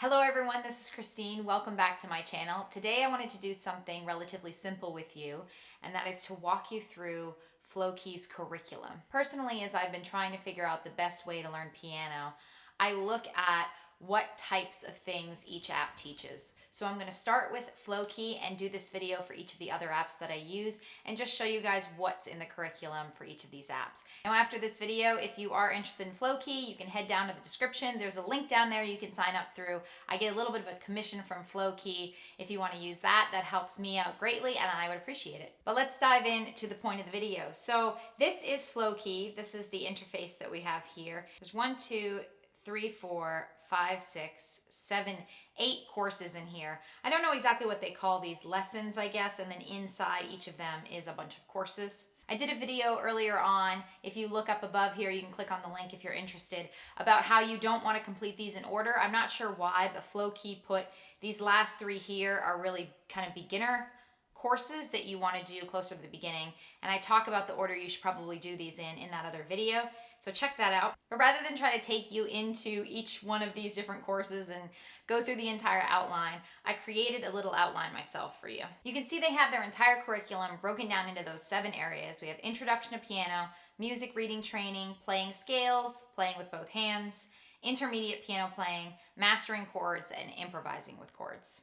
Hello everyone, this is Christine. Welcome back to my channel. Today I wanted to do something relatively simple with you, and that is to walk you through Flowkey's curriculum. Personally, as I've been trying to figure out the best way to learn piano, I look at what types of things each app teaches. So I'm going to start with Flowkey and do this video for each of the other apps that I use and just show you guys what's in the curriculum for each of these apps. Now after this video, if you are interested in Flowkey, you can head down to the description. There's a link down there you can sign up through. I get a little bit of a commission from Flowkey. If you want to use that, that helps me out greatly and I would appreciate it. But let's dive in to the point of the video. So this is Flowkey. This is the interface that we have here. There's 1, 2, 3, 4, 5, 6, 7, 8 courses in here. I don't know exactly what they call these, lessons, I guess, and then inside each of them is a bunch of courses. I did a video earlier on, if you look up above here, you can click on the link if you're interested, about how you don't want to complete these in order. I'm not sure why, but Flowkey put these last 3 here are really kind of beginner courses that you want to do closer to the beginning, and I talk about the order you should probably do these in that other video, so check that out. But rather than try to take you into each one of these different courses and go through the entire outline, I created a little outline myself for you. You can see they have their entire curriculum broken down into those 7 areas. We have Introduction to Piano, Music Reading Training, Playing Scales, Playing with Both Hands, Intermediate Piano Playing, Mastering Chords, and Improvising with Chords.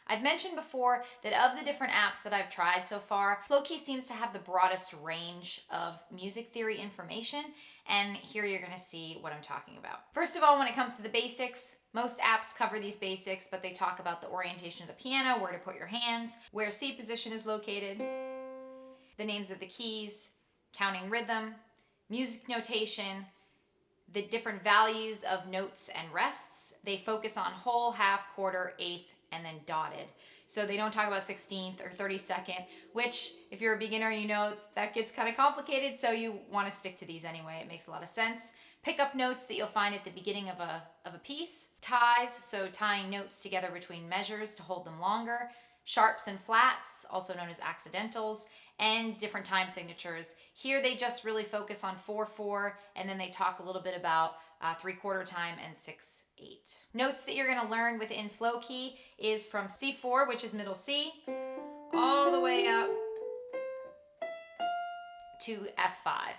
I've mentioned before that of the different apps that I've tried so far, Flowkey seems to have the broadest range of music theory information, and here you're going to see what I'm talking about. First of all, when it comes to the basics, most apps cover these basics, but they talk about the orientation of the piano, where to put your hands, where C position is located, the names of the keys, counting rhythm, music notation, the different values of notes and rests. They focus on whole, half, quarter, eighth, and then dotted. So they don't talk about 16th or 32nd, which if you're a beginner, you know that gets kind of complicated, so you want to stick to these anyway. It makes a lot of sense. Pick up notes that you'll find at the beginning of a piece. Ties, so tying notes together between measures to hold them longer. Sharps and flats, also known as accidentals, and different time signatures. Here they just really focus on 4/4, and then they talk a little bit about 3/4 time and 6/8. Notes that you're going to learn within Flowkey is from C4, which is middle C, all the way up to F5.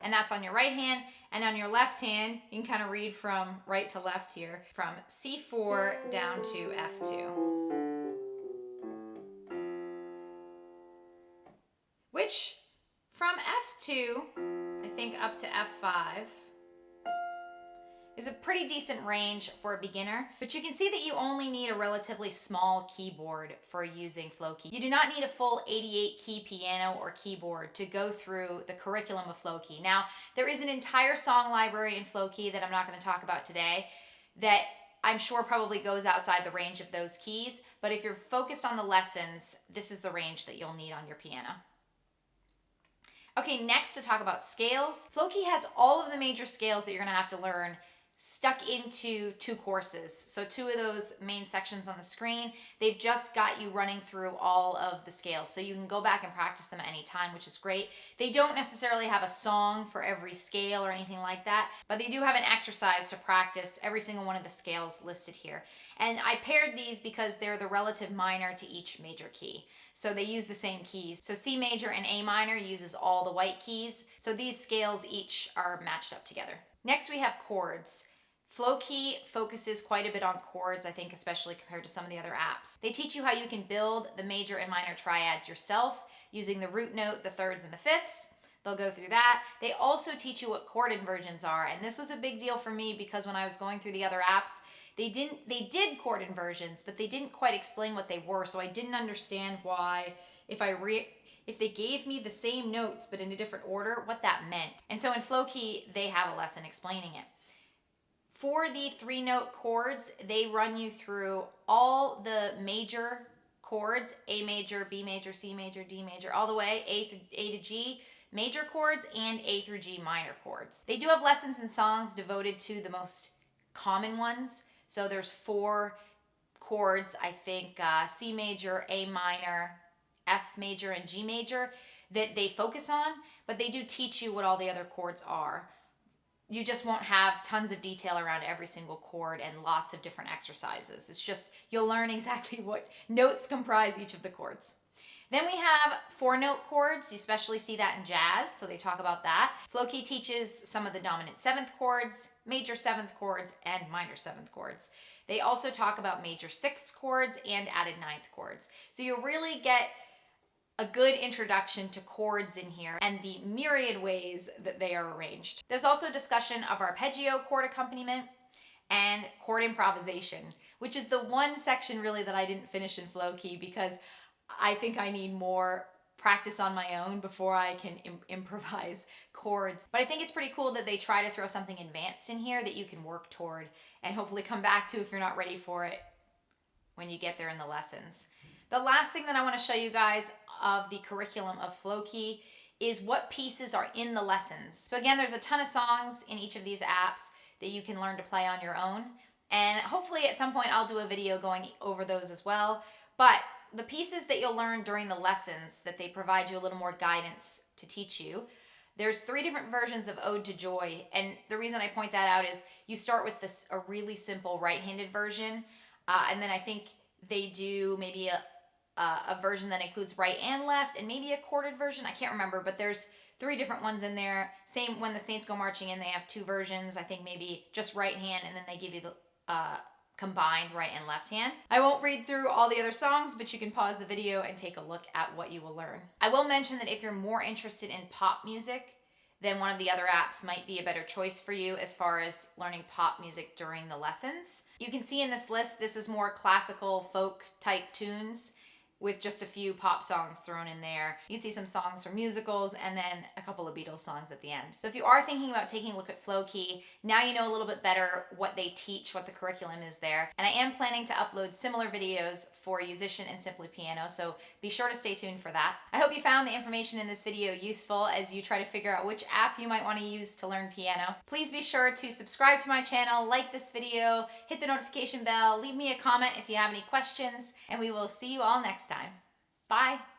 And that's on your right hand, and on your left hand, you can kind of read from right to left here, from C4 down to F2. Which, from F2, I think up to F5, is a pretty decent range for a beginner, but you can see that you only need a relatively small keyboard for using Flowkey. You do not need a full 88 key piano or keyboard to go through the curriculum of Flowkey. Now, there is an entire song library in Flowkey that I'm not going to talk about today that I'm sure probably goes outside the range of those keys, but if you're focused on the lessons, this is the range that you'll need on your piano. Okay, next to talk about scales. Flowkey has all of the major scales that you're going to have to learn stuck into 2 courses. So 2 of those main sections on the screen, they've just got you running through all of the scales. So you can go back and practice them at any time, which is great. They don't necessarily have a song for every scale or anything like that, but they do have an exercise to practice every single one of the scales listed here. And I paired these because they're the relative minor to each major key. So they use the same keys. So C major and A minor uses all the white keys. So these scales each are matched up together. Next we have chords. Flowkey focuses quite a bit on chords, I think, especially compared to some of the other apps. They teach you how you can build the major and minor triads yourself using the root note, the thirds, and the fifths. They'll go through that. They also teach you what chord inversions are, and this was a big deal for me because when I was going through the other apps, they did chord inversions, but they didn't quite explain what they were, so I didn't understand why, if they gave me the same notes but in a different order, what that meant. And so in Flowkey, they have a lesson explaining it. For the 3-note chords, they run you through all the major chords, A major, B major, C major, D major, all the way, A to G major chords and A through G minor chords. They do have lessons and songs devoted to the most common ones. So there's 4 chords, I think C major, A minor, F major, and G major that they focus on, but they do teach you what all the other chords are. you just won't have tons of detail around every single chord and lots of different exercises. It's just, you'll learn exactly what notes comprise each of the chords. Then we have 4-note chords. You especially see that in jazz, so they talk about that. Flowkey teaches some of the dominant 7th chords, major 7th chords, and minor 7th chords. They also talk about major 6th chords and added 9th chords. So you'll really get a good introduction to chords in here and the myriad ways that they are arranged. There's also discussion of arpeggio chord accompaniment and chord improvisation, which is the one section really that I didn't finish in Flowkey because I think I need more practice on my own before I can improvise chords. But I think it's pretty cool that they try to throw something advanced in here that you can work toward and hopefully come back to if you're not ready for it when you get there in the lessons. The last thing that I want to show you guys of the curriculum of Flowkey is what pieces are in the lessons. So again, there's a ton of songs in each of these apps that you can learn to play on your own. And hopefully at some point I'll do a video going over those as well. But the pieces that you'll learn during the lessons that they provide you a little more guidance to teach you. There's 3 different versions of Ode to Joy. And the reason I point that out is you start with a really simple right-handed version. And then I think they do maybe a version that includes right and left and maybe a chorded version. I can't remember, but there's 3 different ones in there. Same when the Saints Go Marching In, they have 2 versions. I think maybe just right hand and then they give you the combined right and left hand. I won't read through all the other songs, but you can pause the video and take a look at what you will learn. I will mention that if you're more interested in pop music, then one of the other apps might be a better choice for you as far as learning pop music during the lessons. You can see in this list, this is more classical folk type tunes with just a few pop songs thrown in there. You can see some songs from musicals and then a couple of Beatles songs at the end. So if you are thinking about taking a look at Flowkey, now you know a little bit better what they teach, what the curriculum is there. And I am planning to upload similar videos for Yousician and Simply Piano, so be sure to stay tuned for that. I hope you found the information in this video useful as you try to figure out which app you might want to use to learn piano. Please be sure to subscribe to my channel, like this video, hit the notification bell, leave me a comment if you have any questions, and we will see you all next time. Bye.